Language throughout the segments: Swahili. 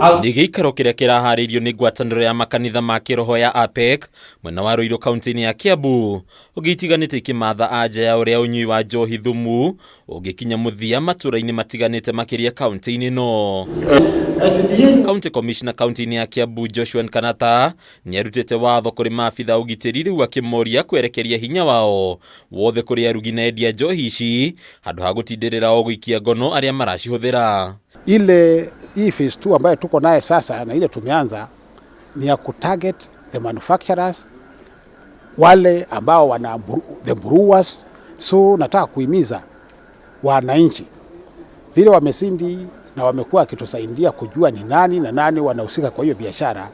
Nĩ gĩikaro kĩrĩa kĩraharĩrio nĩ ngwatanĩro ya makanitha ma kĩroho ya APEC mwena wa Ruiru kaunti-inĩ ya Kiambu ũgĩtiganĩte ikĩmatha anja ya ũrĩa ũnyui wa njohi thumu ũngĩkinya mũthia matũra-inĩ matiganĩte makĩria kaunti-inĩ no. County Commissioner kaunti-inĩ ya Kiambu Joshua Nkanata nĩarutĩte watho kũrĩ maabitha ũgitĩri rĩu akĩmoria kwerekeria hinya wao wothe kũrĩ arugi na endia njohi ici handũ ha gũtindĩrĩra o gũikia ngono arĩa maracihũthĩra. Hii phase 2 ambayo tuko naye sasa na ile tumeanza ni ya kutarget the manufacturers, wale ambao wana the brewers. So nataka kuhimiza wananchi vile wamesindi na wamekuwa kitusaidia kujua ni nani na nani wanahusika kwa hiyo biashara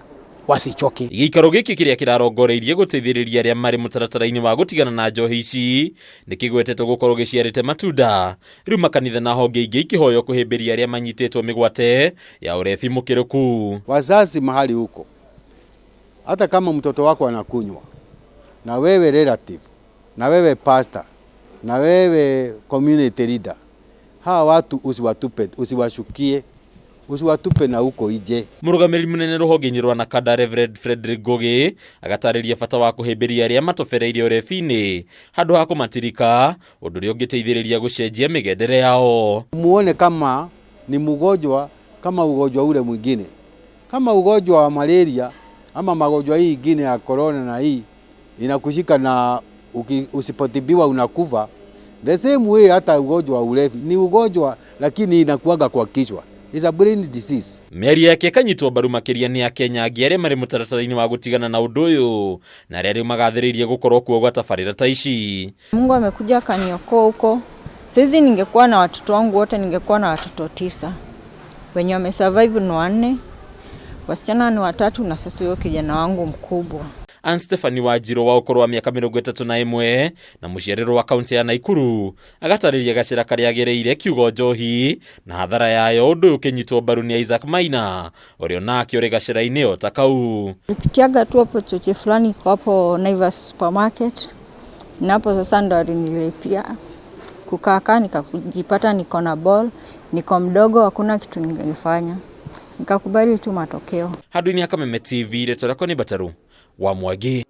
wasichoke. Gĩikaro gĩkĩ kĩrĩa kĩrarongoreirie gũteithĩrĩria arĩa marĩ mũtaratara-inĩ wa gũtigana na njohi ici nĩkĩgwetetwo gũkorwo gĩciarĩte matunda. Rĩu makanitha na honge ingĩ ikĩhoywo kũhĩmbĩria arĩa manyitĩtwo mĩgwate ya ũrebi mũkĩrũku. Wazazi mahali huko, hata kama mtoto wako anakunywa na wewe relative na wewe pastor na wewe community leader, hawa watu usiwatupe, usiwashukie, usiwatupe na huko ije. Mũrũgamĩrĩri mũnene rũhonge-inĩ rwa Nakada Reverend Frederick Ngugi agatarĩria bata wa kũhĩmbĩria arĩa matobereire ũrebi-inĩ handũ ha kũmatirika, ũndũ ũrĩa ũngĩteithĩrĩria gũcenjia mĩgendere yao. Muone kama ni mgonjwa kama ugonjwa ule mwingine, kama ugonjwa wa malaria ama magonjwa hii ingine ya corona na hii inakushika na usipotibiwa unakufa. The same way hata ugonjwa wa ulevi ni ugonjwa lakini inakuaga kwa kichwa. It's a brain disease. Mĩario yake kanyitwo mbaru makĩria nĩ Akenya angĩ arĩa marĩ mũtaratara-inĩ wa gũtigana na ũndũ ũyũ na arĩa rĩu magathĩrĩirie gũkorwo kuo gwa tabarĩra ta ici. Mungu amekuja akaniokoa huko. Sisi ningekuwa na watoto wangu wote, ningekuwa na watoto 9. Wenye wamesurvive ni 4. Wasichana ni 3 na sasa huyo kijana wangu mkubwa. Ann Stephanie Wanjiru wa ũkũrũ wa mĩaka 31 na mũciarĩrwo wa kaunti ya Naikuru agatarĩria gacĩra karĩa agereire kiugo njohi na hathara yayo, ũndũ ũkĩnyitwo mbaru nĩ Isaac Maina ũrĩa nake ũrĩ gacĩra-inĩ o ta kau. Nilipitiaga tu hapo choche fulani kwa hapo Naivas supermarket, na hapo sasa ndo alinilipia kukaa nikajipata niko na ball, niko mdogo, hakuna kitu ningefanya, nikakubali tu matokeo. Handũ-inĩ ya Kameme TV, rĩtwa rĩakwa nĩ Bataru wa Mwangi.